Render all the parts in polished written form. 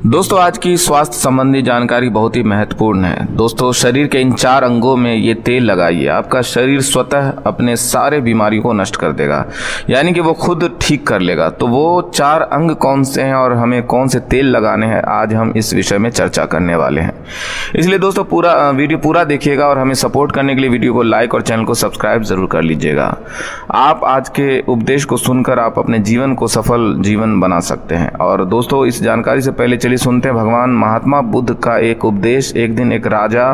दोस्तों, आज की स्वास्थ्य संबंधी जानकारी बहुत ही महत्वपूर्ण है। दोस्तों, शरीर के इन 4 अंगों में ये तेल लगाइए, आपका शरीर स्वतः अपने सारे बीमारियों को नष्ट कर देगा, यानी कि वो खुद ठीक कर लेगा। तो वो 4 अंग कौन से हैं और हमें कौन से तेल लगाने हैं, आज हम इस विषय में चर्चा करने वाले हैं। इसलिए दोस्तों वीडियो पूरा देखिएगा और हमें सपोर्ट करने के लिए वीडियो को लाइक और चैनल को सब्सक्राइब जरूर कर लीजिएगा। आप आज के उपदेश को सुनकर आप अपने जीवन को सफल जीवन बना सकते हैं। और दोस्तों, इस जानकारी से पहले चलिए सुनते हैं भगवान महात्मा बुद्ध का एक उपदेश। एक दिन एक राजा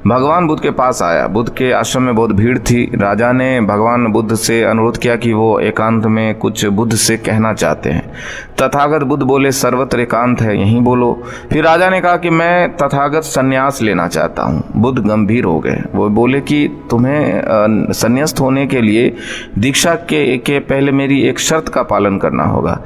भगवान बुद्ध के पास आया। बुद्ध के आश्रम में बहुत भीड़ थी। राजा ने भगवान बुद्ध से अनुरोध किया कि वो एकांत में कुछ बुद्ध से कहना चाहते हैं। तथागत बुद्ध बोले, सर्वत्र एकांत है, यहीं बोलो। फिर राजा ने कहा कि मैं तथागत संन्यास लेना चाहता हूँ। बुद्ध गंभीर हो गए। वो बोले कि तुम्हें संन्यास्त होने के लिए दीक्षा के पहले मेरी एक शर्त का पालन करना होगा।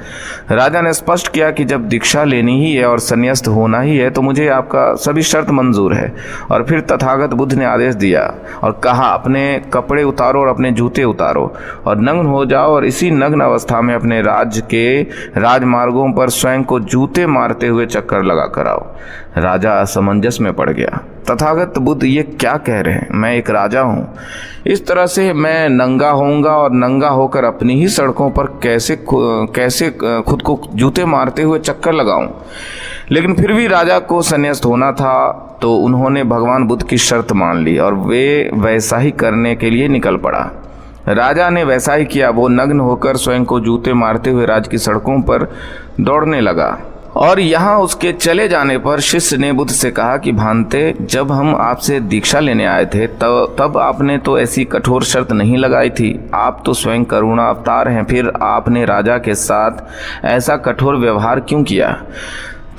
राजा ने स्पष्ट किया कि जब दीक्षा लेनी ही है और संन्यास्त होना ही है तो मुझे आपका सभी शर्त मंजूर है। और फिर तथागत बुद्ध ने आदेश दिया और कहा, अपने कपड़े उतारो और अपने जूते उतारो और नग्न हो जाओ और इसी नग्न अवस्था में अपने राज्य के राजमार्गों पर स्वयं को जूते मारते हुए चक्कर लगा कर आओ। राजा असमंजस में पड़ गया। तथागत बुद्ध ये क्या कह रहे हैं? मैं एक राजा हूँ, इस तरह से मैं नंगा होऊंगा और नंगा होकर अपनी ही सड़कों पर कैसे खुद को जूते मारते हुए चक्कर लगाऊं? लेकिन फिर भी राजा को संन्यास्त होना था, तो उन्होंने भगवान बुद्ध की शर्त मान ली और वे वैसा ही करने के लिए निकल पड़ा। राजा ने वैसा ही किया। वो नग्न होकर स्वयं को जूते मारते हुए राज्य की सड़कों पर दौड़ने लगा। और यहाँ उसके चले जाने पर शिष्य ने बुद्ध से कहा कि भांते, जब हम आपसे दीक्षा लेने आए थे तब आपने तो ऐसी कठोर शर्त नहीं लगाई थी। आप तो स्वयं करुणा अवतार हैं, फिर आपने राजा के साथ ऐसा कठोर व्यवहार क्यों किया?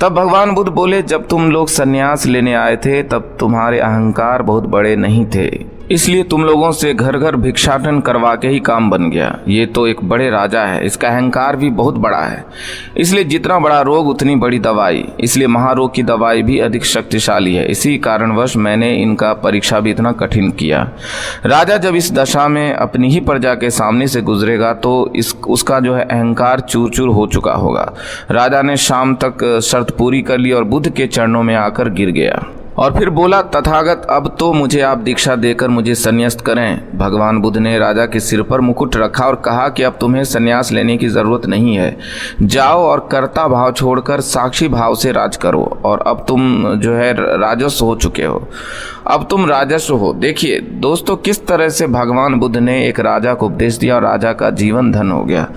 तब भगवान बुद्ध बोले, जब तुम लोग संन्यास लेने आए थे तब तुम्हारे अहंकार बहुत बड़े नहीं थे, इसलिए तुम लोगों से घर घर भिक्षाटन करवा के ही काम बन गया। ये तो एक बड़े राजा है, इसका अहंकार भी बहुत बड़ा है, इसलिए जितना बड़ा रोग उतनी बड़ी दवाई, इसलिए महारोग की दवाई भी अधिक शक्तिशाली है। इसी कारणवश मैंने इनका परीक्षा भी इतना कठिन किया। राजा जब इस दशा में अपनी ही प्रजा के सामने से गुजरेगा तो उसका जो है अहंकार चूर चूर हो चुका होगा। राजा ने शाम तक शर्त पूरी कर ली और बुद्ध के चरणों में आकर गिर गया और फिर बोला, तथागत, अब तो मुझे आप दीक्षा देकर मुझे संन्यास्त करें। भगवान बुद्ध ने राजा के सिर पर मुकुट रखा और कहा कि अब तुम्हें संन्यास लेने की जरूरत नहीं है। जाओ और कर्ता भाव छोड़कर साक्षी भाव से राज करो। और अब तुम जो है राजस्व हो चुके हो, अब तुम राजस्व हो। देखिए दोस्तों, किस तरह से भगवान बुद्ध ने एक राजा को उपदेश दिया और राजा का जीवन धन हो गया।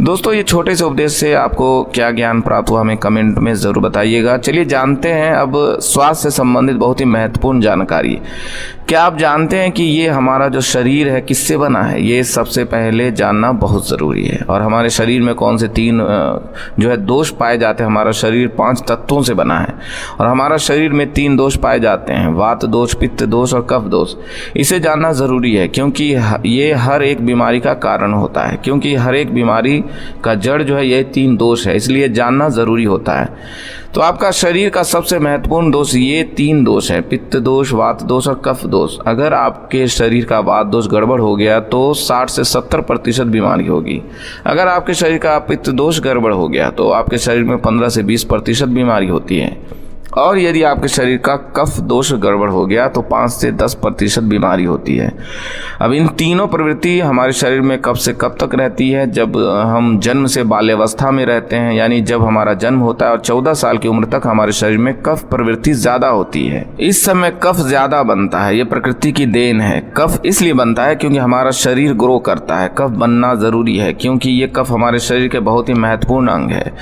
दोस्तों, ये छोटे से उपदेश से आपको क्या ज्ञान प्राप्त हुआ, हमें कमेंट में ज़रूर बताइएगा। चलिए जानते हैं अब स्वास्थ्य से संबंधित बहुत ही महत्वपूर्ण जानकारी। क्या आप जानते हैं कि ये हमारा जो शरीर है किससे बना है? ये सबसे पहले जानना बहुत ज़रूरी है। और हमारे शरीर में कौन से 3 जो है दोष पाए जाते हैं? हमारा शरीर 5 तत्वों से बना है और हमारा शरीर में 3 दोष पाए जाते हैं, वात दोष, पित्त दोष और कफ दोष। इसे जानना ज़रूरी है क्योंकि ये हर एक बीमारी का कारण होता है, क्योंकि हर एक बीमारी का जड़ जो है ये 3 दोष है, इसलिए जानना ज़रूरी होता है। तो आपका शरीर का सबसे महत्वपूर्ण दोष ये 3 दोष है, पित्त दोष, वात दोष और कफ दोष। अगर आपके शरीर का वात दोष गड़बड़ हो गया तो 60 से 70% बीमारी होगी। अगर आपके शरीर का पित्त दोष गड़बड़ हो गया तो आपके शरीर में 15 से 20% बीमारी होती है। और यदि आपके शरीर का कफ दोष गड़बड़ हो गया तो 5 से 10% बीमारी होती है। अब इन तीनों प्रवृत्ति हमारे शरीर में कब से कब तक रहती है? जब हम जन्म से बाल्यावस्था में रहते हैं, यानी जब हमारा जन्म होता है और 14 साल की उम्र तक हमारे शरीर में कफ प्रवृत्ति ज़्यादा होती है। इस समय कफ ज़्यादा बनता है, ये प्रकृति की देन है। कफ इसलिए बनता है क्योंकि हमारा शरीर ग्रो करता है। कफ बनना ज़रूरी है क्योंकि ये कफ हमारे शरीर के बहुत ही महत्वपूर्ण अंग है।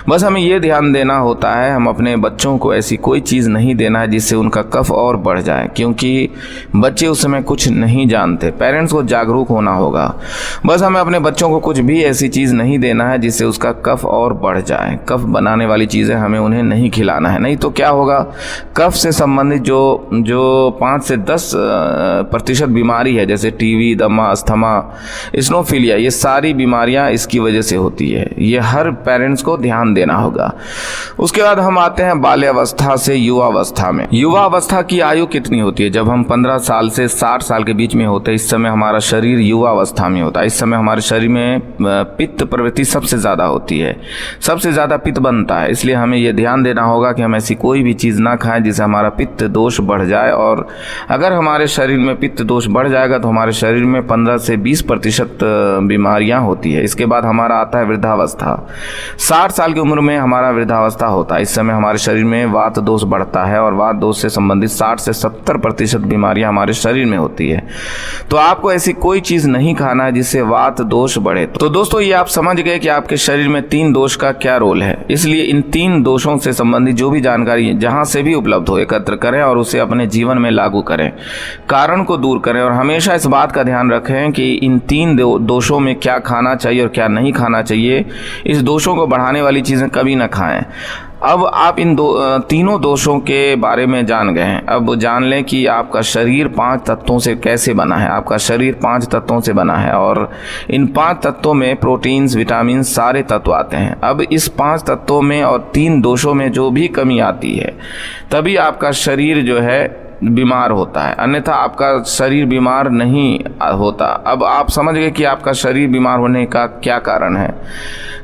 बस हमें ये ध्यान देना होता है, हम अपने बच्चों को ऐसी कोई चीज़ नहीं देना है जिससे उनका कफ और बढ़ जाए, क्योंकि बच्चे उस समय कुछ नहीं जानते। पेरेंट्स को जागरूक होना होगा। बस हमें अपने बच्चों को कुछ भी ऐसी चीज़ नहीं देना है जिससे उसका कफ और बढ़ जाए। कफ बनाने वाली चीज़ें हमें उन्हें नहीं खिलाना है, नहीं तो क्या होगा, कफ से संबंधित जो 5 से 10% बीमारी है, जैसे टीबी, दमा, अस्थमा, स्नोफिलिया, ये सारी बीमारियां इसकी वजह से होती है। ये हर पेरेंट्स को ध्यान देना होगा। उसके बाद हम आते हैं बाल्यावस्था वृद्धावस्था से युवावस्था में। युवावस्था की आयु कितनी होती है? जब हम 15 साल से 60 साल के बीच में होते हैं, इस समय हमारा शरीर युवावस्था में होता है। इस समय हमारे शरीर में पित्त प्रवृत्ति सबसे ज़्यादा होती है, सबसे ज़्यादा पित्त बनता है। इसलिए हमें यह ध्यान देना होगा कि हम ऐसी कोई भी चीज़ ना खाएं जिससे हमारा पित्त दोष बढ़ जाए। और अगर हमारे शरीर में पित्त दोष बढ़ जाएगा तो हमारे शरीर में 15 से 20% बीमारियां होती है। इसके बाद हमारा आता है वृद्धावस्था। 60 साल की उम्र में हमारा वृद्धावस्था होता है। इस समय हमारे शरीर में वात दोष बढ़ता है और वात दोष से संबंधित 60 से 70% बीमारियां हमारे शरीर में होती है। तो आपको ऐसी कोई चीज़ नहीं खाना है जिससे वात दोष बढ़े। तो दोस्तों, ये आप समझ गए कि आपके शरीर में 3 दोष का क्या रोल है। इसलिए इन 3 दोषों से संबंधित जो भी जानकारी जहां से भी उपलब्ध हो एकत्र करें और उसे अपने जीवन में लागू करें, कारण को दूर करें। और हमेशा इस बात का ध्यान रखें कि इन 3 दोषों में क्या खाना चाहिए और क्या नहीं खाना चाहिए। इस दोषों को बढ़ाने वाली चीज़ें कभी ना खाएं। अब आप इन तीनों दोषों के बारे में जान गए हैं। अब जान लें कि आपका शरीर 5 तत्वों से कैसे बना है। आपका शरीर 5 तत्वों से बना है और इन 5 तत्वों में प्रोटीन्स, विटामिन सारे तत्व आते हैं। अब इस 5 तत्वों में और 3 दोषों में जो भी कमी आती है, तभी आपका शरीर जो है बीमार होता है, अन्यथा आपका शरीर बीमार नहीं होता। अब आप समझ गए कि आपका शरीर बीमार होने का क्या कारण है।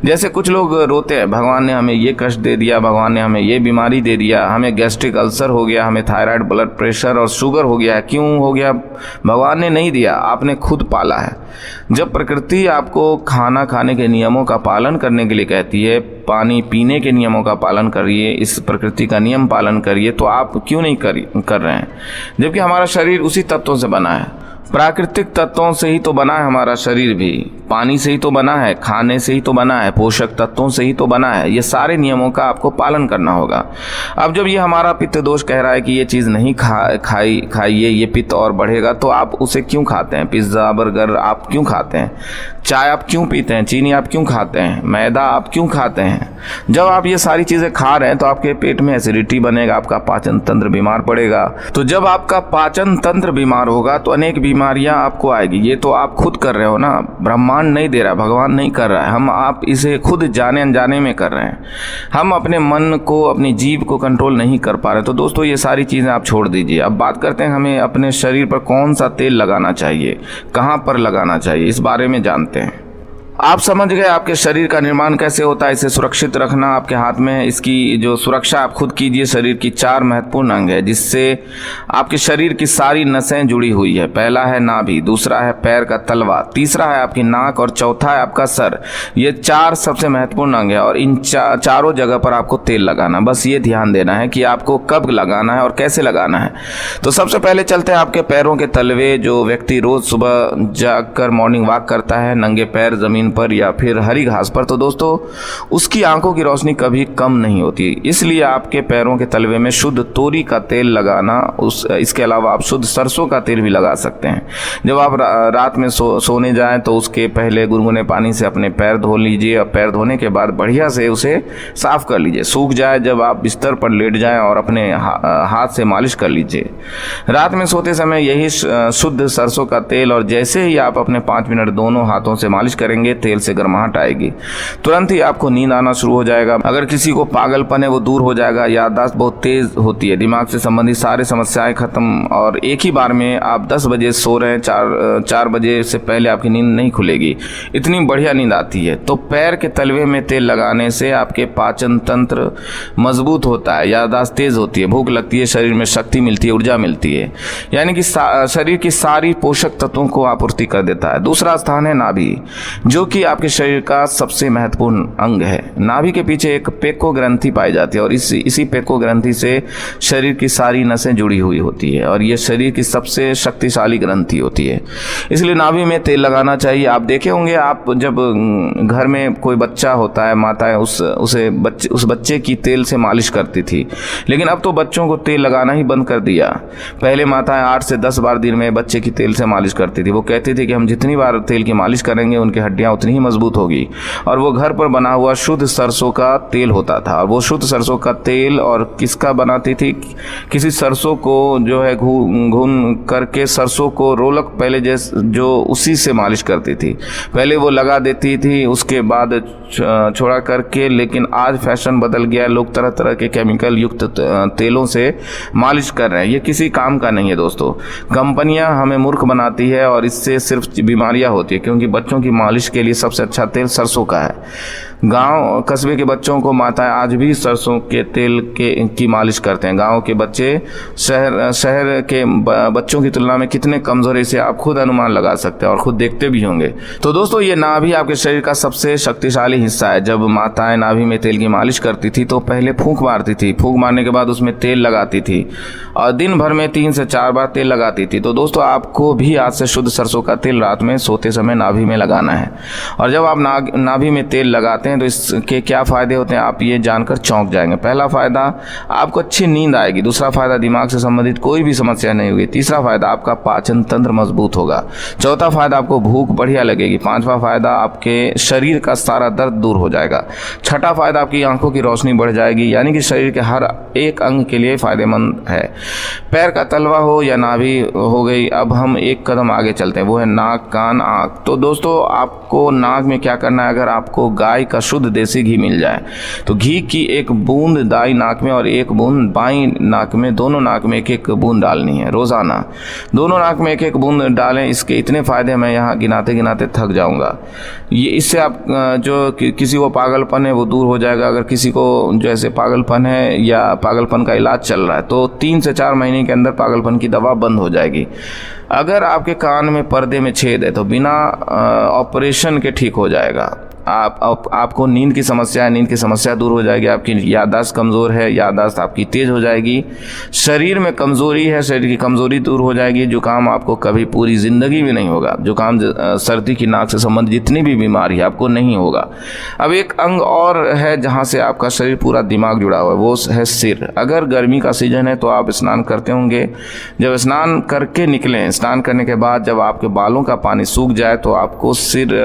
जैसे कुछ लोग रोते हैं, भगवान ने हमें ये कष्ट दे दिया, भगवान ने हमें ये बीमारी दे दिया, हमें गैस्ट्रिक अल्सर हो गया, हमें थायराइड, ब्लड प्रेशर और शुगर हो गया है। क्यों हो गया? भगवान ने नहीं दिया, आपने खुद पाला है। जब प्रकृति आपको खाना खाने के नियमों का पालन करने के लिए कहती है, पानी पीने के नियमों का पालन करिए, इस प्रकृति का नियम पालन करिए, तो आप क्यों नहीं कर रहे हैं? जबकि हमारा शरीर उसी तत्वों से बना है। प्राकृतिक तत्वों से ही तो बना है हमारा शरीर भी, पानी से ही तो बना है, खाने से ही तो बना है, पोषक तत्वों से ही तो बना है। ये सारे नियमों का आपको पालन करना होगा। अब जब ये हमारा पित्त दोष कह रहा है कि ये चीज़ नहीं खाइए, ये पित्त और बढ़ेगा, तो आप उसे क्यों खाते हैं? पिज्ज़ा, बर्गर आप क्यों खाते हैं? चाय आप क्यों पीते हैं? चीनी आप क्यों खाते हैं? मैदा आप क्यों खाते हैं? जब आप ये सारी चीज़ें खा रहे हैं तो आपके पेट में एसिडिटी बनेगा, आपका पाचन तंत्र बीमार पड़ेगा। तो जब आपका पाचन तंत्र बीमार होगा तो अनेक बीमारियां आपको आएगी। ये तो आप खुद कर रहे हो ना, ब्रह्मांड नहीं दे रहा, भगवान नहीं कर रहा है, आप इसे खुद जाने अनजाने में कर रहे हैं। हम अपने मन को, अपनी जीभ को कंट्रोल नहीं कर पा रहे। तो दोस्तों, ये सारी चीज़ें आप छोड़ दीजिए। अब बात करते हैं हमें अपने शरीर पर कौन सा तेल लगाना चाहिए, कहाँ पर लगाना चाहिए, इस बारे में जानते हैं। आप समझ गए आपके शरीर का निर्माण कैसे होता है। इसे सुरक्षित रखना आपके हाथ में है। इसकी जो सुरक्षा आप खुद कीजिए। शरीर की 4 महत्वपूर्ण अंग है जिससे आपके शरीर की सारी नसें जुड़ी हुई है। पहला है नाभि, दूसरा है पैर का तलवा, तीसरा है आपकी नाक और चौथा है आपका सर। ये 4 सबसे महत्वपूर्ण अंग है और इन चारों जगह पर आपको तेल लगाना। बस ये ध्यान देना है कि आपको कब लगाना है और कैसे लगाना है। तो सबसे पहले चलते हैं आपके पैरों के तलवे। जो व्यक्ति रोज सुबह जागकर मॉर्निंग वॉक करता है नंगे पैर जमीन पर या फिर हरी घास पर, तो दोस्तों उसकी आंखों की रोशनी कभी कम नहीं होती। इसलिए आपके पैरों के तलवे में शुद्ध तोरी का तेल लगाना, इसके अलावा आप शुद्ध सरसों का तेल भी लगा सकते हैं। जब आप रात में सोने जाएं तो उसके पहले गुनगुने पानी से अपने पैर धो लीजिए और पैर धोने के बाद बढ़िया से उसे साफ कर लीजिए। सूख जाए जब आप बिस्तर पर लेट जाएं और अपने हाथ से मालिश कर लीजिए। रात में सोते समय यही शुद्ध सरसों का तेल, और जैसे ही आप अपने 5 मिनट दोनों हाथों से मालिश करेंगे तेल से गर्माहट आएगी, तुरंत ही आपको नींद आना शुरू हो जाएगा। अगर किसी को पागलपन है वो दूर हो जाएगा। याददाश्त बहुत तेज होती है, दिमाग से संबंधित सारी समस्याएं खत्म। और एक ही बार में आप 10 बजे सो रहे हैं, 4 बजे से पहले आपकी नींद नहीं खुलेगी, इतनी बढ़िया नींद आती है। तो पैर के तलवे में तेल लगाने से आपके पाचन तंत्र मजबूत होता है, याददाश्त तेज होती है, भूख लगती है, शरीर में शक्ति मिलती है, ऊर्जा मिलती है, यानी कि शरीर की सारी पोषक तत्वों को आपूर्ति कर देता है। दूसरा स्थान है नाभि, जो कि आपके शरीर का सबसे महत्वपूर्ण अंग है। नाभि के पीछे एक पेको ग्रंथि पाई जाती है और इसी पेको ग्रंथि से शरीर की सारी नसें जुड़ी हुई होती है और यह शरीर की सबसे शक्तिशाली ग्रंथि होती है। इसलिए नाभि में तेल लगाना चाहिए। आप देखे होंगे, आप जब घर में कोई बच्चा होता है, माताएं उस बच्चे की तेल से मालिश करती थी, लेकिन अब तो बच्चों को तेल लगाना ही बंद कर दिया। पहले माताएं 8 से 10 बार दिन में बच्चे की तेल से मालिश करती थी। वो कहती थी कि हम जितनी बार तेल की मालिश करेंगे उनकी हड्डियां हड्डियां उतनी ही मजबूत होगी। और वो घर पर बना हुआ शुद्ध सरसों का तेल होता था। और वो शुद्ध सरसों का तेल और किसका बनाती थी? किसी सरसों को जो है घून करके सरसों को रोलक पहले जैसे जो उसी से मालिश करती थी। पहले वो लगा देती थी, उसके बाद छोड़ा करके। लेकिन आज फैशन बदल गया, लोग तरह तरह के केमिकल युक्त तेलों से मालिश कर रहे हैं। ये किसी काम का नहीं है दोस्तों। कंपनियां हमें मूर्ख बनाती है और इससे सिर्फ बीमारियां होती है, क्योंकि बच्चों की मालिश के लिए सबसे अच्छा तेल सरसों का है। गांव कस्बे के बच्चों को माताएं आज भी सरसों के तेल की मालिश करते हैं। गांव के बच्चे शहर के बच्चों की तुलना में कितने कमजोर है, इसे आप खुद अनुमान लगा सकते हैं और खुद देखते भी होंगे। तो दोस्तों, ये नाभि आपके शरीर का सबसे शक्तिशाली हिस्सा है। जब माताएं नाभि में तेल की मालिश करती थी तो पहले फूंक मारती थी। फूंक मारने के बाद उसमें तेल लगाती थी और दिन भर में 3 से 4 बार तेल लगाती थी। तो दोस्तों, आपको भी आज से शुद्ध सरसों का तेल रात में सोते समय नाभि में लगाना है। और जब आप नाभि में तेल लगाते हैं तो इसके क्या फायदे होते हैं, आप ये जानकर चौंक जाएंगे। पहला फायदा, आपको अच्छी नींद आएगी। दूसरा फायदा, दिमाग से संबंधित कोई भी समस्या नहीं होगी। तीसरा फायदा, आपका पाचन तंत्र मजबूत होगा। चौथा फायदा, आपको भूख बढ़िया लगेगी। पांचवा फायदा, आपके शरीर का सारा दर्द दूर हो जाएगा। छठा फायदा, आपकी आंखों की रोशनी बढ़ जाएगी। यानी कि शरीर के हर एक अंग के लिए फायदेमंद है। पैर का तलवा हो या नाभि हो गई। अब हम एक कदम आगे चलते हैं, वो है नाक, कान, आंख। तो दोस्तों, आपको नाक में क्या करना है? अगर आपको गाय का शुद्ध देसी घी मिल जाए तो घी की एक बूंद दाई नाक में और एक बूंद बाई नाक में, दोनों नाक में एक एक बूंद डालनी है रोजाना। दोनों नाक में एक एक बूंद डालें। इसके इतने फायदे मैं यहाँ गिनाते गिनाते थक जाऊंगा। ये इससे आप जो किसी को पागलपन है वो दूर हो जाएगा। अगर किसी को जो ऐसे पागलपन है या पागलपन का इलाज चल रहा है तो 3 से 4 महीने के अंदर पागलपन की दवा बंद हो जाएगी। अगर आपके कान में पर्दे में छेद है तो बिना ऑपरेशन के ठीक हो जाएगा। आपको नींद की समस्या है, नींद की समस्या दूर हो जाएगी। आपकी याददाश्त कमज़ोर है, याददाश्त आपकी तेज़ हो जाएगी। शरीर में कमज़ोरी है, शरीर की कमज़ोरी दूर हो जाएगी। जुकाम आपको कभी पूरी ज़िंदगी में नहीं होगा। जुकाम, सर्दी की नाक से संबंधित जितनी भी बीमारी है आपको नहीं होगा। अब एक अंग और है जहाँ से आपका शरीर पूरा दिमाग जुड़ा हुआ है, वो है सिर। अगर गर्मी का सीजन है तो आप स्नान करते होंगे। जब स्नान करके निकलें, स्नान करने के बाद जब आपके बालों का पानी सूख जाए तो आपको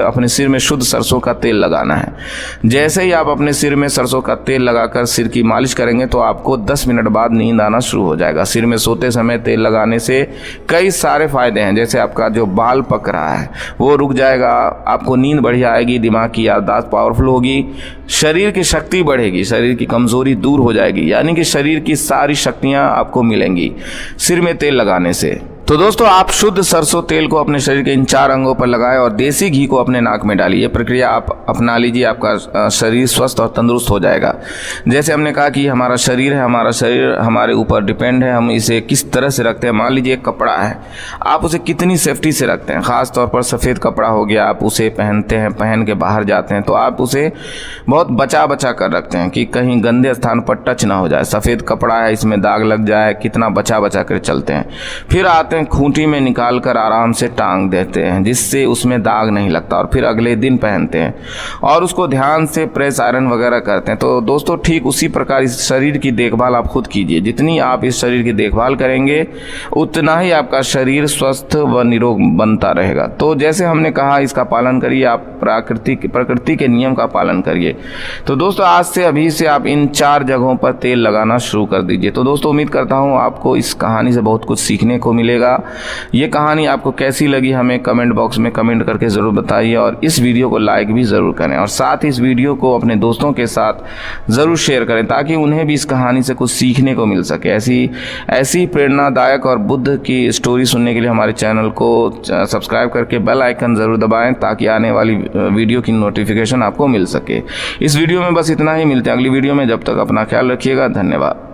अपने सिर में शुद्ध सरसों का तेल लगाना है। जैसे ही आप अपने सिर में सरसों का तेल लगाकर सिर की मालिश करेंगे तो आपको 10 मिनट बाद नींद आना शुरू हो जाएगा। सिर में सोते समय तेल लगाने से कई सारे फायदे हैं। जैसे आपका जो बाल पक रहा है वो रुक जाएगा, आपको नींद बढ़िया आएगी, दिमाग की याददाश्त पावरफुल होगी, शरीर की शक्ति बढ़ेगी, शरीर की कमजोरी दूर हो जाएगी। यानी कि शरीर की सारी शक्तियां आपको मिलेंगी सिर में तेल लगाने से। तो दोस्तों, आप शुद्ध सरसों तेल को अपने शरीर के इन 4 अंगों पर लगाएं और देसी घी को अपने नाक में डालिए। ये प्रक्रिया आप अपना लीजिए, आपका शरीर स्वस्थ और तंदुरुस्त हो जाएगा। जैसे हमने कहा कि हमारा शरीर है, हमारा शरीर हमारे ऊपर डिपेंड है, हम इसे किस तरह से रखते हैं। मान लीजिए एक कपड़ा है, आप उसे कितनी सेफ्टी से रखते हैं। ख़ास तौर पर सफ़ेद कपड़ा हो गया, आप उसे पहनते हैं, पहन के बाहर जाते हैं तो आप उसे बहुत बचा बचा कर रखते हैं कि कहीं गंदे स्थान पर टच ना हो जाए। सफ़ेद कपड़ा है, इसमें दाग लग जाए, कितना बचा बचा कर चलते हैं। फिर आते खूंटी में निकाल कर आराम से टांग देते हैं जिससे उसमें दाग नहीं लगता, और फिर अगले दिन पहनते हैं और उसको ध्यान से प्रेस आयरन वगैरह करते हैं। तो दोस्तों, ठीक उसी प्रकार इस शरीर की देखभाल आप खुद कीजिए। जितनी आप इस शरीर की देखभाल करेंगे उतना ही आपका शरीर स्वस्थ व निरोग बनता रहेगा। तो जैसे हमने कहा, इसका पालन करिए, आप प्रकृति के नियम का पालन करिए। तो दोस्तों, आज से अभी से आप इन 4 जगहों पर तेल लगाना शुरू कर दीजिए। तो दोस्तों, उम्मीद करता हूँ आपको इस कहानी से बहुत कुछ सीखने को मिलेगा। ये कहानी आपको कैसी लगी हमें कमेंट बॉक्स में कमेंट करके ज़रूर बताइए और इस वीडियो को लाइक भी ज़रूर करें और साथ ही इस वीडियो को अपने दोस्तों के साथ ज़रूर शेयर करें ताकि उन्हें भी इस कहानी से कुछ सीखने को मिल सके। ऐसी प्रेरणादायक और बुद्ध की स्टोरी सुनने के लिए हमारे चैनल को सब्सक्राइब करके बेल आइकन ज़रूर दबाएं ताकि आने वाली वीडियो की नोटिफिकेशन आपको मिल सके। इस वीडियो में बस इतना ही, मिलते हैं अगली वीडियो में। जब तक अपना ख्याल रखिएगा, धन्यवाद।